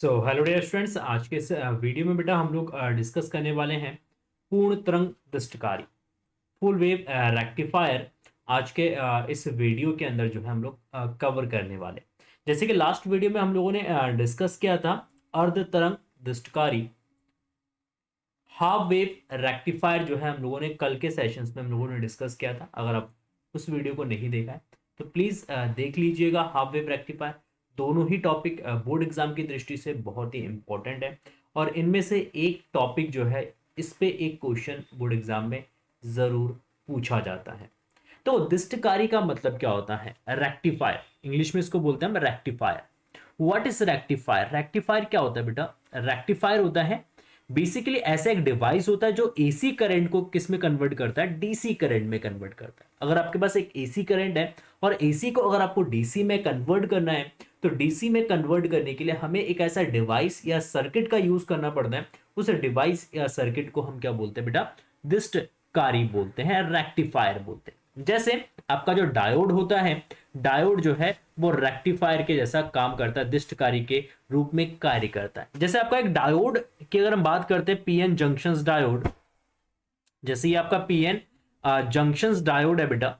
Hello dear students, आज के इस वीडियो में बेटा हम लोग डिस्कस करने वाले हैं पूर्ण तरंग दृष्टिकारी फुल वेव रेक्टिफायर। आज के इस वीडियो के अंदर जो है हम लोग कवर करने वाले, जैसे कि लास्ट वीडियो में हम लोगों ने डिस्कस किया था अर्ध तरंग दृष्टिकारी हाफ वेव रेक्टिफायर। जो है हम लोगों ने कल के सेशंस में हम लोगों ने डिस्कस किया था। अगर आप उस वीडियो को नहीं देखा है तो प्लीज देख लीजिएगा। हाफ वेव रेक्टिफायर दोनों ही टॉपिक बोर्ड एग्जाम की दृष्टि से बहुत ही इंपॉर्टेंट है, और इनमें से एक टॉपिक जो है इस पे एक क्वेश्चन बोर्ड एग्जाम में जरूर पूछा जाता है। तो दृष्टिकारी का मतलब क्या होता है? रेक्टिफायर, इंग्लिश में इसको बोलते हैं rectifier. What is rectifier? Rectifier क्या होता है बेटा? रेक्टिफायर होता है बेसिकली ऐसा एक डिवाइस होता है जो एसी करंट को किस में कन्वर्ट करता है? डीसी करंट में कन्वर्ट करता है। अगर आपके पास एक एसी करंट है और एसी को अगर आपको डीसी में कन्वर्ट करना है, तो डीसी में कन्वर्ट करने के लिए हमें एक ऐसा डिवाइस या सर्किट का यूज करना पड़ता है। उस डिवाइस या सर्किट को हम क्या बोलते हैं बेटा? दृष्टकारी बोलते हैं, रेक्टिफायर बोलते हैं। जैसे आपका जो डायोड होता है, डायोड जो है वो रेक्टिफायर के जैसा काम करता है, दृष्टकारी के रूप में कार्य करता है। जैसे आपका एक डायोड की अगर हम बात करते हैं, पीएन जंक्शंस डायोड, जैसे ये आपका पीएन जंक्शंस डायोड है बेटा,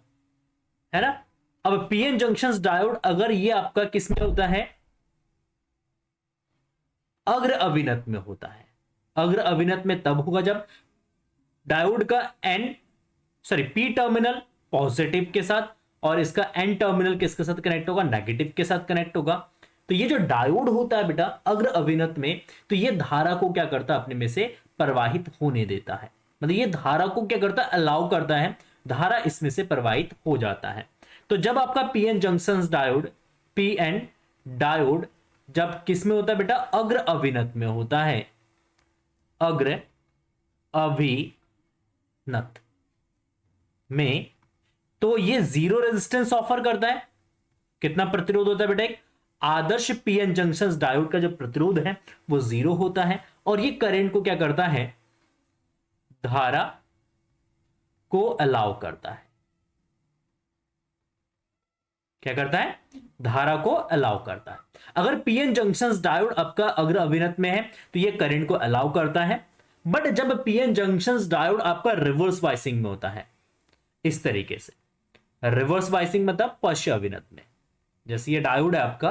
है ना। अब पीएन जंक्शंस डायोड अगर ये आपका किस में होता है? अग्र अभिनत में होता है। अग्र अभिनत में तब होगा जब डायोड का N sorry P terminal positive के साथ और इसका एन टर्मिनल किसके साथ कनेक्ट होगा? नेगेटिव के साथ कनेक्ट होगा। तो ये जो डायोड होता है बेटा अग्र अभिनत में, तो ये धारा को क्या करता है? अपने में से प्रवाहित होने देता है। मतलब ये धारा को क्या करता है? अलाउ करता है, धारा इसमें से प्रवाहित हो जाता है। तो जब आपका PN junction diode, PN diode जब किस में होता है बेटा? अग्र अभिनत में होता है। अग्र अभिनत में तो ये जीरो रेजिस्टेंस ऑफर करता है। कितना प्रतिरोध होता है बेटा? एक आदर्श पीएन जंक्शन डायोड का जो प्रतिरोध है वो जीरो होता है, और ये करंट को क्या करता है? धारा को अलाउ करता है। क्या करता है? धारा को अलाउ करता है। अगर पीएन जंक्शन डायोड आपका अग्र अभिनत में है तो ये करंट को अलाउ करता है। बट जब पीएन जंक्शन डायोड आपका रिवर्स बायसिंग में होता है, इस तरीके से रिवर्स बायसिंग मतलब पश्च अभिनत में, जैसे ये डायोड है आपका,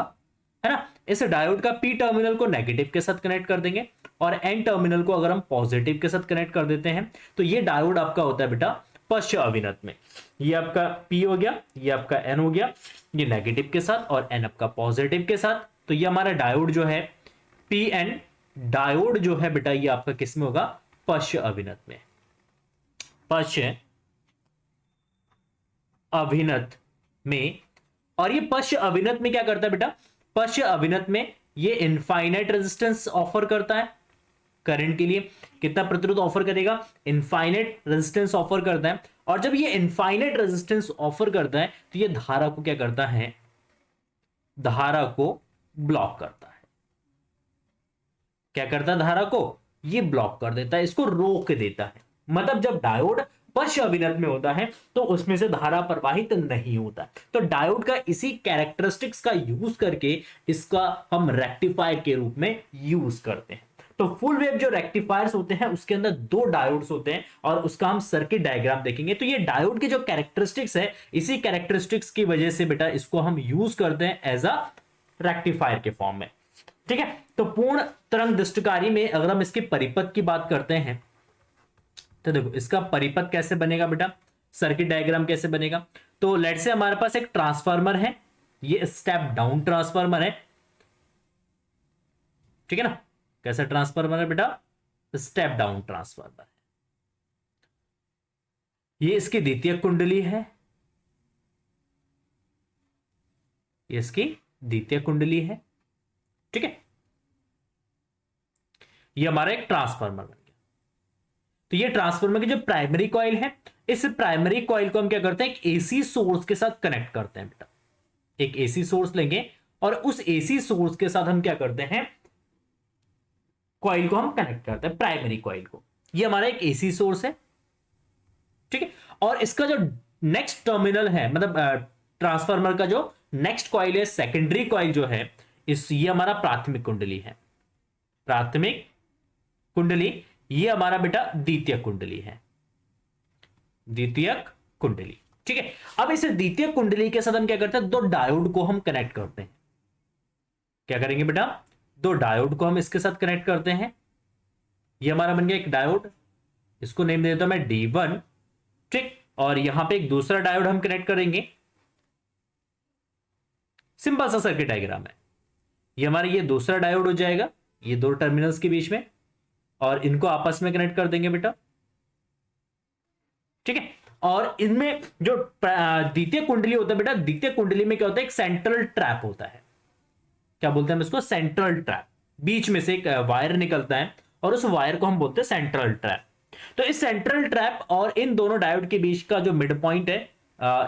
है ना, इस डायोड का पी टर्मिनल को नेगेटिव के साथ कनेक्ट कर देंगे और एन टर्मिनल को अगर हम पॉजिटिव के साथ कनेक्ट कर देते हैं, तो ये डायोड आपका होता है बेटा पश्च अभिनत में। ये आपका पी हो गया, ये आपका एन हो गया, ये नेगेटिव के साथ और एन आपका पॉजिटिव के साथ। तो ये हमारा डायोड जो है पी एन डायोड जो है बेटा, ये आपका किस में होगा? पश्च अभिनत में। पश्च अभिनत में। और ये पश्च अभिनत में क्या करता है बेटा? पश्च अभिनत में ये इनफाइनाइट रेजिस्टेंस ऑफर करता है करंट के लिए। कितना प्रतिरोध ऑफर करेगा? इनफाइनाइट रेजिस्टेंस ऑफर करता है। और जब ये इनफाइनाइट रेजिस्टेंस ऑफर करता है तो ये धारा को क्या करता है? धारा को ब्लॉक करता है। क्या करता है? धारा को ये ब्लॉक कर देता है, इसको रोक देता है। मतलब जब डायोड पश्च अभिनत में होता है तो उसमें से धारा प्रवाहित नहीं होता। तो डायोड का इसी कैरेक्टरिस्टिक्स का यूज करके इसका हम रेक्टिफायर के रूप में यूज करते हैं। तो फुल वेव जो रेक्टिफायर्स होते हैं उसके अंदर दो डायोड्स होते हैं और उसका हम सर्किट डायग्राम देखेंगे। तो ये डायोड के जो कैरेक्टरिस्टिक्स है, इसी कैरेक्टरिस्टिक्स की वजह से बेटा इसको हम यूज करते हैं एज अ रेक्टिफायर के फॉर्म में। ठीक है। तो पूर्ण तरंग दृष्टिकारी में अगर हम इसके परिपथ की बात करते हैं तो देखो इसका परिपथ कैसे बनेगा बेटा, सर्किट डायग्राम कैसे बनेगा। तो लेट से हमारे पास एक ट्रांसफार्मर है, ये स्टेप डाउन ट्रांसफार्मर है, ठीक है ना। कैसा ट्रांसफार्मर है बेटा? स्टेप डाउन ट्रांसफार्मर है। ये इसकी द्वितीय कुंडली है, ये इसकी द्वितीय कुंडली है, ठीक है। ये हमारा एक ट्रांसफार्मर बन गया। तो ये ट्रांसफार्मर की जो प्राइमरी कॉइल है, इस प्राइमरी कॉइल को हम क्या करते हैं? एक एसी सोर्स के साथ कनेक्ट करते हैं बेटा। एक एसी सोर्स लेंगे और उस एसी सोर्स के साथ हम क्या करते हैं? कॉइल को हम कनेक्ट करते हैं, प्राइमरी कॉइल को। ये हमारा एक एसी सोर्स है, ठीक है। और इसका जो नेक्स्ट टर्मिनल है, मतलब ट्रांसफार्मर का जो नेक्स्ट कॉइल है, सेकेंडरी कॉइल जो है, इस ये हमारा प्राथमिक कुंडली है। प्राथमिक कुंडली, ये हमारा बेटा द्वितीयक कुंडली है, द्वितीयक कुंडली। ठीक है, अब इस द्वितीयक कुंडली के साथ हम क्या करते हैं, दो डायोड को हम कनेक्ट करते हैं। क्या करेंगे बेटा, दो डायोड को हम इसके साथ कनेक्ट करते हैं। ये हमारा बन गया एक डायोड, इसको नेम दे देता हूं मैं D1। ठीक, और यहां पे एक दूसरा डायोड हम कनेक्ट करेंगे। सिंपल सा सर्किट डायग्राम है। ये हमारा ये दूसरा डायोड हो जाएगा, ये दो टर्मिनल्स के बीच में, और इनको आपस में कनेक्ट कर देंगे बेटा। ठीक है, और इनमें जो द्वितीय कुंडली होता है बेटा, द्वितीय कुंडली में क्या होता है, एक सेंट्रल ट्रैप होता है। क्या बोलते हैं इसको, सेंट्रल ट्रैप। बीच में से एक वायर निकलता है और उस वायर को हम बोलते हैं सेंट्रल ट्रैप। तो इस सेंट्रल ट्रैप और इन दोनों डायोड के बीच का जो मिड पॉइंट है,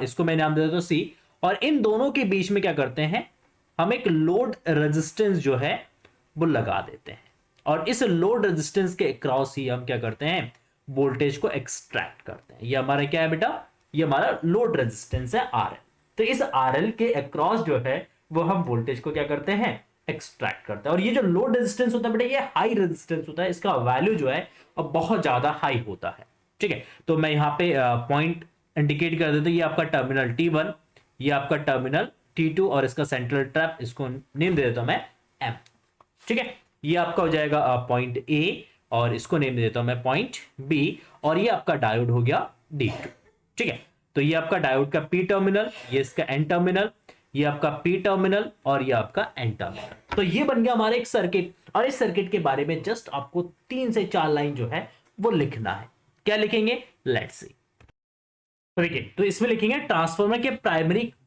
इसको मैं नाम दे देता हूं C, और इन दोनों के बीच में क्या करते हैं, हम एक लोड रेजिस्टेंस जो है वो लगा देते हैं, और इस लोड रेजिस्टेंस के अक्रॉस ही हम क्या करते हैं, वोल्टेज को एक्सट्रैक्ट करते हैं। ये हमारा क्या है बेटा, ये हमारा लोड रेजिस्टेंस है RL। तो इस RL के अक्रॉस जो है वो हम वोल्टेज को क्या करते हैं, एक्सट्रैक्ट करते हैं। और ये जो लोड रेजिस्टेंस होता है बेटा, ये हाई रेजिस्टेंस होता है, इसका वैल्यू जो है अब बहुत ज्यादा हाई होता है। ठीक है, तो मैं यहाँ पे पॉइंट इंडिकेट कर देता हूं, ये आपका टर्मिनल T1, ये आपका टर्मिनल T2, और इसका सेंट्रल ट्रैप, इसको नेम दे देता हूं मैं M। ठीक है, ये आपका हो जाएगा पॉइंट A, और इसको नेम दे देता हूं मैं पॉइंट B, और ये आपका डायोड हो गया D2। ठीक है, तो ये आपका डायोड का P टर्मिनल, ये इसका N टर्मिनल, ये आपका P टर्मिनल, और ये आपका N टर्मिनल। तो ये बन गया हमारा एक सर्किट, और इस सर्किट के बारे में जस्ट आपको 3 से 4 लाइन जो है वो लिखना है। क्या लिखेंगे, लेट्स सी। तो देखिए, तो इसमें लिखेंगे ट्रांसफार्मर के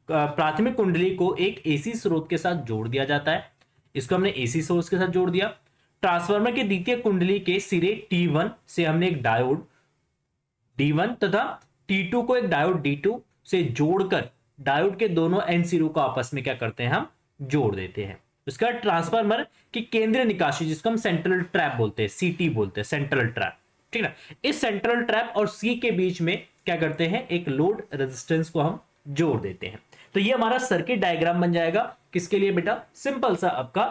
प्राथमिक कुंडली को एक एसी स्रोत के साथ जोड़ दिया जाता है। इसको हमने एसी सोर्स के साथ जोड़ दिया। ट्रांसफार्मर के द्वितीय कुंडली के सिरे T1 से हमने एक डायोड D1 तथा T2 को एक डायोड D2 से जोड़कर डायोड के दोनों एन सिरों को आपस में क्या करते हैं, हम जोड़ देते हैं। उसका ट्रांसफार्मर की केंद्रीय निकासी, जिसको हम सेंट्रल ट्रैप बोलते हैं, CT बोलते हैं, सेंट्रल ट्रैप। ठीक है, इस सेंट्रल ट्रैप और C के बीच में क्या करते हैं, एक लोड रेजिस्टेंस को हम जोड़ देते हैं। तो ये हमारा सर्किट डायग्राम बन जाएगा किसके लिए बेटा, सिंपल सा आपका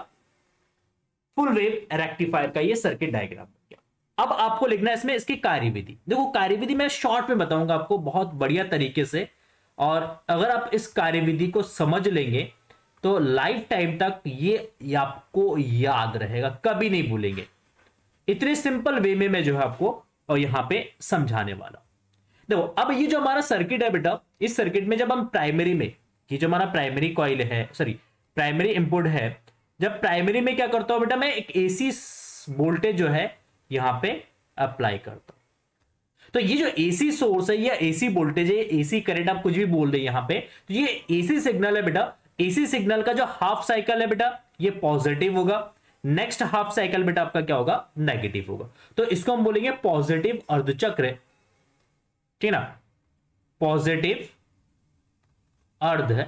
फुल वेव रेक्टिफायर का ये सर्किट डायग्राम बन गया। अब आपको लिखना है इसमें इसकी कार्यविधि। देखो, कार्यविधि मैं शॉर्ट में बताऊंगा आपको बहुत बढ़िया तरीके से, और अगर आप इस कार्यविधि को समझ लेंगे तो लाइफ टाइम तक ये आपको याद रहेगा, कभी नहीं भूलेंगे। इतने सिंपल वे में मैं जो है आपको और यहां पे समझाने वाला हूं। देखो, अब ये जो हमारा सर्किट है बेटा, इस सर्किट में जब हम प्राइमरी में, ये जो हमारा प्राइमरी कॉइल है, सॉरी प्राइमरी इनपुट है, जब प्राइमरी में क्या करता हूं बेटा, मैं एक एसी वोल्टेज जो है यहां पे अप्लाई करता हूं। तो ये जो एसी सोर्स है या एसी वोल्टेज है, एसी करंट आप कुछ भी बोल रहे हैं यहां पे, तो ये एसी सिग्नल है बेटा। एसी सिग्नल का जो हाफ साइकिल है बेटा, ये पॉजिटिव होगा। नेक्स्ट हाफ साइकिल बेटा आपका क्या होगा, नेगेटिव होगा। तो इसको हम बोलेंगे पॉजिटिव अर्धचक्र। ठीक ना, पॉजिटिव अर्ध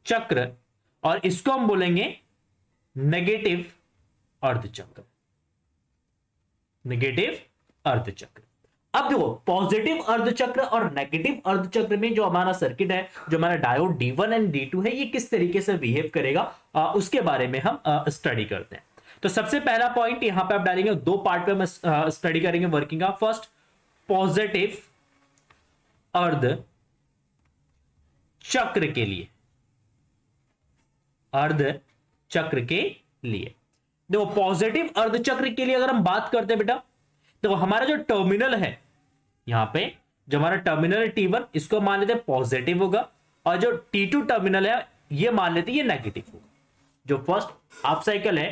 चक्र, और इसको हम बोलेंगे नेगेटिव अर्धचक्र, नेगेटिव अर्धचक्र। अब देखो, पॉजिटिव अर्धचक्र और नेगेटिव अर्धचक्र में जो हमारा सर्किट है, जो हमारा डायोड D1 एंड D2 है, ये किस तरीके से बिहेव करेगा, उसके बारे में हम स्टडी करते हैं। तो सबसे पहला पॉइंट यहां पे आप डालेंगे, दो पार्ट पे हम स्टडी करेंगे वर्किंग का। फर्स्ट, पॉजिटिव अर्ध चक्र के लिए, अर्ध चक्र के लिए देखो, पॉजिटिव अर्ध चक्र के लिए अगर हम बात करते हैं बेटा, तो हमारा जो टर्मिनल है यहां पे, जो हमारा टर्मिनल है T1, इसको मान लेते हैं पॉजिटिव होगा, और जो T2 टर्मिनल है ये मान लेते हैं ये नेगेटिव होगा। जो फर्स्ट हाफ साइकिल है,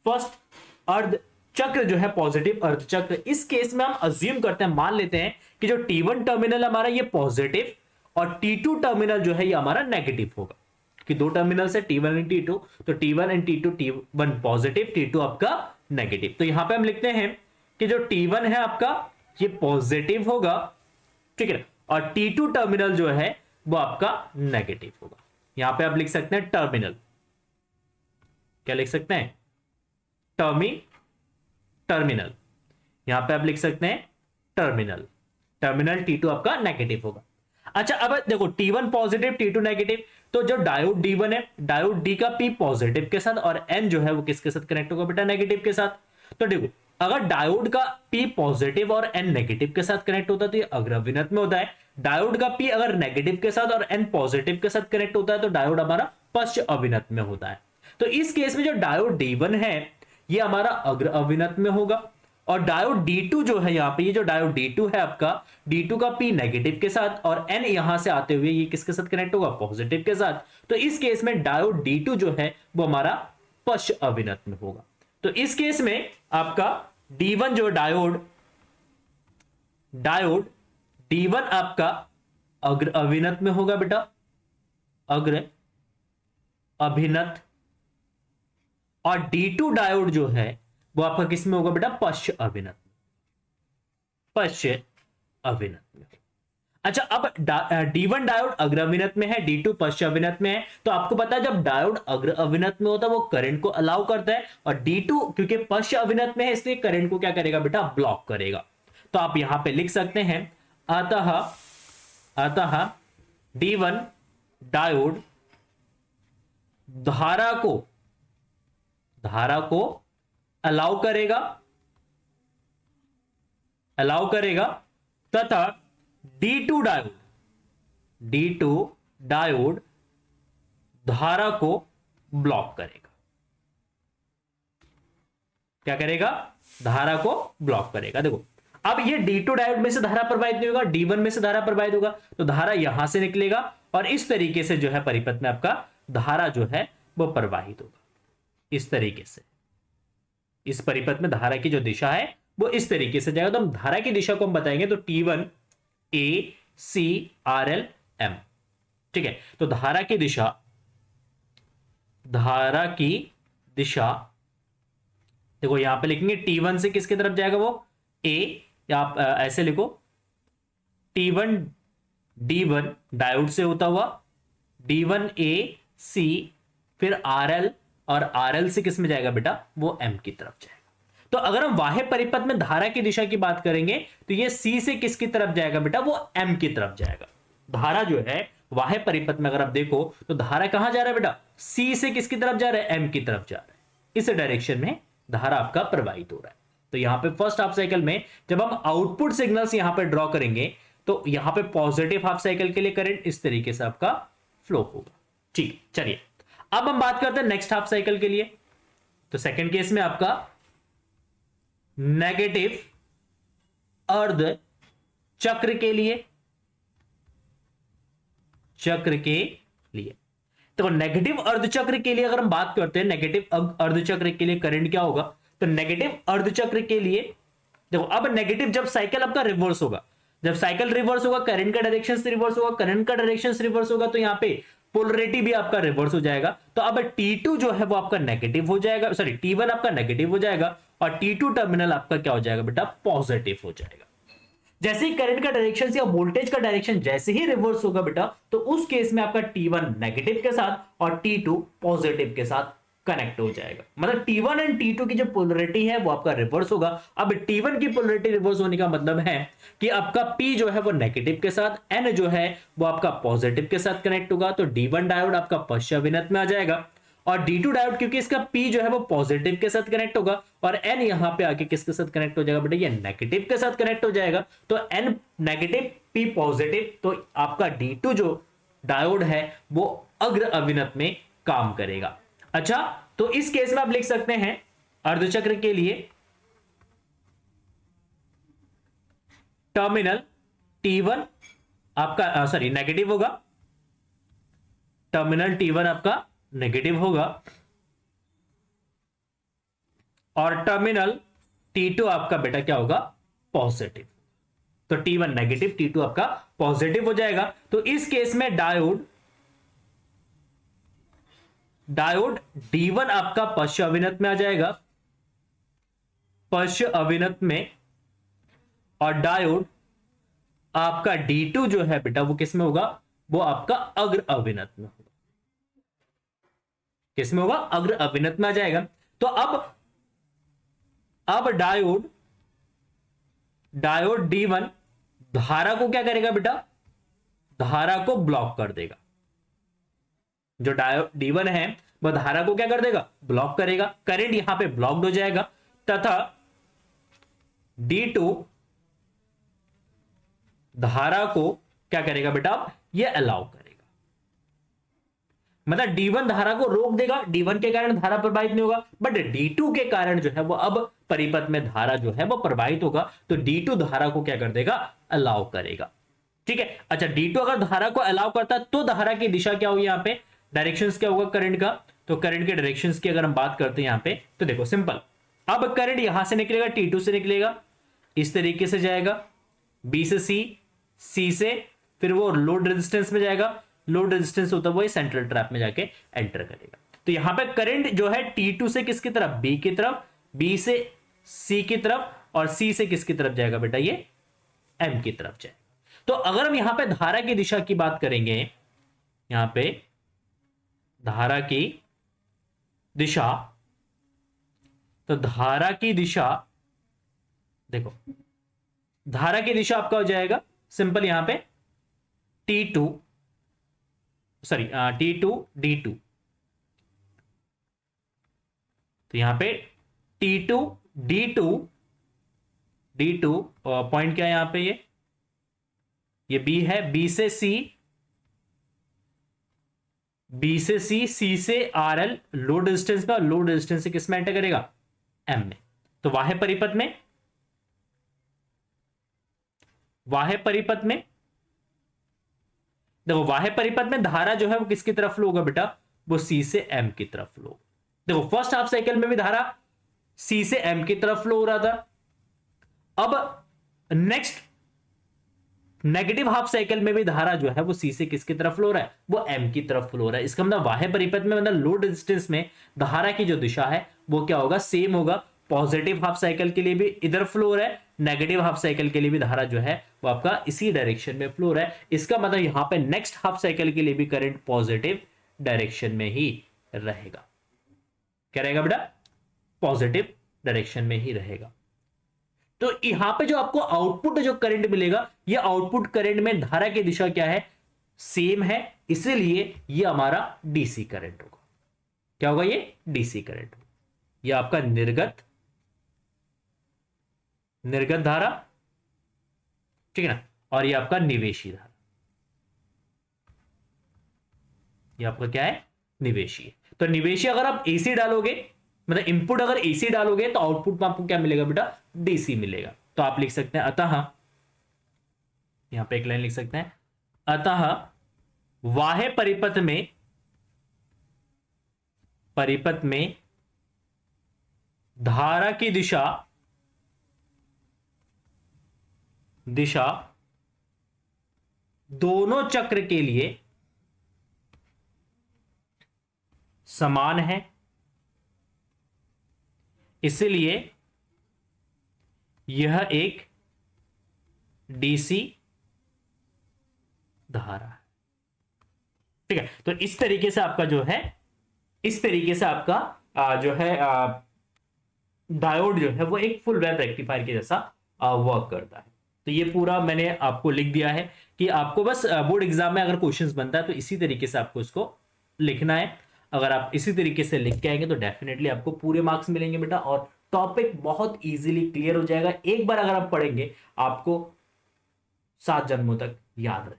फर्स्ट अर्ध चक्र जो है पॉजिटिव अर्ध चक्र, इस केस में हम अज्यूम करते हैं, मान लेते हैं कि जो T1 टर्मिनल हमारा ये पॉजिटिव और T2 टर्मिनल जो है ये हमारा नेगेटिव होगा, कि दो टर्मिनल से T1 एंड T2, तो T1 and T2, T1 positive, T2 आपका नेगेटिव। तो यहां पे हम लिखते हैं कि जो T1 है आपका ये पॉजिटिव होगा, ठीक है, और T2 टर्मिनल जो है वो आपका नेगेटिव होगा। यहां पे आप लिख सकते हैं टर्मिनल, क्या लिख सकते हैं, टर्मिनल, यहां पे आप लिख सकते हैं टर्मिनल, टर्मिनल T2 आपका नेगेटिव होगा। अच्छा, अब देखो, T1 पॉजिटिव, T2 नेगेटिव, तो जो डायोड D1 है, डायोड D का P पॉजिटिव के साथ और N जो है वो किसके साथ कनेक्ट होगा बेटा, नेगेटिव के साथ। तो देखो अगर डायोड का P पॉजिटिव और N नेगेटिव के साथ कनेक्ट होता है तो ये अग्रविनत में होता है। डायोड का P अगर नेगेटिव के साथ और N पॉजिटिव के साथ कनेक्ट होता है तो डायोड हमारा पश्च अविनत में होता है। तो इस केस में जो डायोड D1 है ये हमारा अग्र अविनत में होगा, और डायोड D2 जो है यहाँ पे, ये जो डायोड D2 है आपका, D2 का P नेगेटिव के साथ और N यहां से आते हुए ये किसके साथ कनेक्ट होगा, पॉजिटिव के साथ। तो इस केस में डायोड D2 जो है वो हमारा पश्च अविनत में होगा। तो इस केस में आपका D1 जो डायोड D1 आपका अग्र अविनत में होगा बेटा, अग्र अभिनत, और D2 डायोड जो है वो आपका किस में होगा बेटा, पश्च अविनत, पश्च अविनत में। अच्छा अब D1 डायोड अग्र अविनत में है, D2 पश्च अविनत में है। तो आपको पता है जब डायोड अग्र अविनत में होता है वो करंट को अलाउ करता है, और D2 क्योंकि पश्च अविनत में है इसलिए करंट को क्या करेगा बेटा, ब्लॉक करेगा। तो आप यहां पे लिख सकते हैं अतः D1 डायोड धारा को अलाउ करेगा तथा D2 डायोड धारा को ब्लॉक करेगा। क्या करेगा, धारा को ब्लॉक करेगा। देखो अब ये D2 डायोड में से धारा प्रवाहित नहीं होगा, D1 में से धारा प्रवाहित होगा, तो धारा यहां से निकलेगा और इस तरीके से जो है परिपथ में आपका धारा जो है वो प्रवाहित होगा। इस तरीके से इस परिपथ में धारा की जो दिशा है वो इस तरीके से जाएगा। तो हम धारा की दिशा को हम बताएंगे तो T1 A C R L M, ठीक है। तो धारा की दिशा देखो यहां पे लिखेंगे T1 से किसकी तरफ जाएगा वो A, या आप ऐसे लिखो T1 D1 डायोड से होता हुआ D1 A C फिर RL, और RL से किस में जाएगा बेटा, वो M की तरफ जाएगा। तो अगर हम बाह्य परिपथ में धारा की दिशा की बात करेंगे तो ये C से किसकी तरफ जाएगा बेटा, वो M की तरफ जाएगा। धारा जो है बाह्य परिपथ में अगर आप देखो तो धारा कहां जा रहा है बेटा, C से किसकी तरफ जा रहा है, M की तरफ जा रहा है। इस डायरेक्शन में धारा आपका प्रवाहित हो रहा है। तो यहां पे फर्स्ट हाफ साइकिल में जब हम आउटपुट सिग्नल्स यहां पे ड्रॉ करेंगे तो यहां पे पॉजिटिव हाफ साइकिल के लिए करंट इस तरीके से आपका फ्लो होगा। ठीक, चलिए अब हम बात करते हैं नेक्स्ट हाफ साइकिल के लिए। तो सेकंड केस में आपका नेगेटिव अर्ध चक्र के लिए तो नेगेटिव अर्धचक्र के लिए अगर हम बात करते हैं, नेगेटिव अर्धचक्र के लिए करंट क्या होगा, तो नेगेटिव अर्धचक्र के लिए देखो अब नेगेटिव जब साइकिल आपका रिवर्स होगा, जब साइकिल रिवर्स होगा करंट का डायरेक्शन से रिवर्स होगा, करंट का डायरेक्शन से रिवर्स होगा तो यहां पे पोलरिटी भी आपका रिवर्स हो जाएगा। तो अब T2 जो है वो आपका नेगेटिव हो जाएगा, सॉरी T1 आपका नेगेटिव हो जाएगा और T2 टर्मिनल आपका क्या हो जाएगा बेटा, पॉजिटिव हो जाएगा। जैसे ही करंट का डायरेक्शन या वोल्टेज का डायरेक्शन जैसे ही रिवर्स होगा बेटा तो उस केस में आपका T1 नेगेटिव के साथ और T2 पॉजिटिव के साथ कनेक्ट हो जाएगा। मतलब T1 एंड T2 की जो पोलरिटी है वो आपका रिवर्स होगा। अब T1 की पोलरिटी रिवर्स होने का मतलब है कि आपका P जो है वो नेगेटिव के साथ, N जो है वो आपका पॉजिटिव के साथ कनेक्ट होगा। तो D1 डायोड आपका पश्च अविनत में आ जाएगा और D2 डायोड क्योंकि इसका P जो है वो पॉजिटिव के साथ कनेक्ट होगा और N यहां पे आके किसके साथ कनेक्ट हो जाएगा बेटा, ये नेगेटिव के साथ कनेक्ट हो जाएगा। तो N नेगेटिव P पॉजिटिव, तो आपका D2 जो डायोड है वो अग्र अविनत में काम करेगा। अच्छा, तो इस केस में आप लिख सकते हैं अर्धचक्र के लिए टर्मिनल T1 आपका सॉरी नेगेटिव होगा, टर्मिनल T1 आपका नेगेटिव होगा और टर्मिनल T2 आपका बेटा क्या होगा, पॉजिटिव। तो T1 नेगेटिव, T2 आपका पॉजिटिव हो जाएगा। तो इस केस में डायोड D1 आपका पश्च अविनत में आ जाएगा, पश्च अविनत में, और डायोड आपका D2 जो है बेटा वो किस में होगा, वो आपका अग्र अविनत में होगा। किस में होगा, अग्र अविनत में आ जाएगा। तो अब डायोड D1 धारा को क्या करेगा बेटा, धारा को ब्लॉक कर देगा। जो D1 है वह धारा को क्या कर देगा, ब्लॉक करेगा, करंट यहां पे ब्लॉक्ड हो जाएगा, तथा D2 धारा को क्या करेगा बेटा, ये अलाउ करेगा। मतलब D1 धारा को रोक देगा, D1 के कारण धारा प्रवाहित नहीं होगा, बट D2 के कारण जो है वो अब परिपथ में धारा जो है वो प्रवाहित होगा, तो D2 धारा को क्या कर देगा, अलाउ करेगा। ठीक है, अच्छा D2 अगर धारा को अलाउ करता है तो धारा की दिशा क्या होगी, यहां पे डायरेक्शंस क्या होगा करंट का, तो करंट के डायरेक्शंस की अगर हम बात करते हैं यहां पे, तो देखो सिंपल, अब करंट यहां से निकलेगा, T2 से निकलेगा, इस तरीके से जाएगा B से C से फिर वो लोड रेजिस्टेंस में जाएगा, लोड रेजिस्टेंस होता है वो सेंट्रल ट्रैप में जाके एंटर करेगा। तो यहां पे करंट जो है T2 से किसकी तरफ, B की तरफ, B से C की तरफ, और C से किसकी तरफ जाएगा बेटा, ये M की तरफ जाएगा। तो अगर हम यहां पे धारा की दिशा की बात करेंगे, यहां पे धारा की दिशा, तो धारा की दिशा देखो, धारा की दिशा आपका हो जाएगा सिंपल यहां पे T2 D2, तो यहां पे T2 D2 पॉइंट क्या है यहां पे, ये B है, B से C, C से RL लोड रेजिस्टेंस में, और लोड रेजिस्टेंस से किस में एंटर करेगा, M में। तो वाह्य परिपथ में देखो, वाह्य परिपथ में धारा जो है वो किसकी तरफ फ्लो होगा बेटा, वो C से M की तरफ फ्लो। देखो फर्स्ट हाफ साइकिल में भी धारा C से M की तरफ फ्लो हो रहा था, अब नेक्स्ट नेगेटिव हाफ साइकिल में भी धारा जो है वो C से किसकी तरफ फ्लो हो रहा है, वो M की तरफ फ्लो हो रहा है। इसका मतलब वाह्य परिपथ में, मतलब लोड रेजिस्टेंस में धारा की जो दिशा है वो क्या होगा, सेम होगा। पॉजिटिव हाफ साइकिल के लिए भी इधर फ्लो हो रहा है, नेगेटिव हाफ साइकिल के लिए भी धारा जो है वो आपका इसी डायरेक्शन में फ्लो हो रहा है। इसका मतलब यहां पे नेक्स्ट हाफ साइकिल के लिए भी करंट पॉजिटिव डायरेक्शन में ही रहेगा। क्या रहेगा बेटा, पॉजिटिव डायरेक्शन में ही रहेगा। तो यहां पे जो आपको आउटपुट जो करंट मिलेगा, ये आउटपुट करंट में धारा की दिशा क्या है, सेम है, इसलिए ये हमारा डीसी करंट होगा। क्या होगा, ये डीसी करंट होगा। ये आपका निर्गत धारा, ठीक है ना, और ये आपका निवेशी धारा, ये आपका क्या है, निवेशी है। तो निवेशी अगर आप एसी डालोगे, मतलब इनपुट अगर एसी डालोगे तो आउटपुट में आपको क्या मिलेगा बेटा, डीसी मिलेगा। तो आप लिख सकते हैं अतः, यहां पे एक लाइन लिख सकते हैं, अतः वाह्य परिपथ में धारा की दिशा दोनों चक्र के लिए समान है, इसलिए यह एक डीसी धारा है। ठीक है, तो इस तरीके से आपका जो है, इस तरीके से आपका जो है डायोड जो है वो एक फुल वेव रेक्टिफायर के जैसा वर्क करता है। तो ये पूरा मैंने आपको लिख दिया है कि आपको बस बोर्ड एग्जाम में अगर क्वेश्चंस बनता है तो इसी तरीके से आपको इसको लिखना है। अगर आप इसी तरीके से लिख के आएंगे तो डेफिनेटली आपको पूरे मार्क्स मिलेंगे बेटा, और टॉपिक बहुत इजीली क्लियर हो जाएगा। एक बार अगर आप पढ़ेंगे आपको 7 जन्मों तक याद रहेगा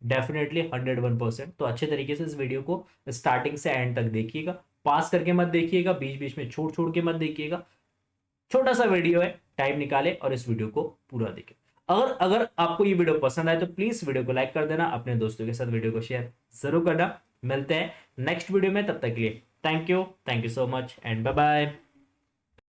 डेफिनेटली 101%। तो अच्छे तरीके से इस वीडियो को स्टार्टिंग से एंड तक देखिएगा, पास करके मत देखिएगा, बीच बीच में छोड़ के मत देखिएगा। छोटा सा वीडियो है, टाइम निकाले और इस वीडियो को पूरा देखें। अगर आपको ये वीडियो पसंद आए तो प्लीज वीडियो को लाइक कर देना, अपने दोस्तों के साथ वीडियो को शेयर जरूर करना। मिलते हैं नेक्स्ट वीडियो में, तब तक के लिए thank you so much and bye bye.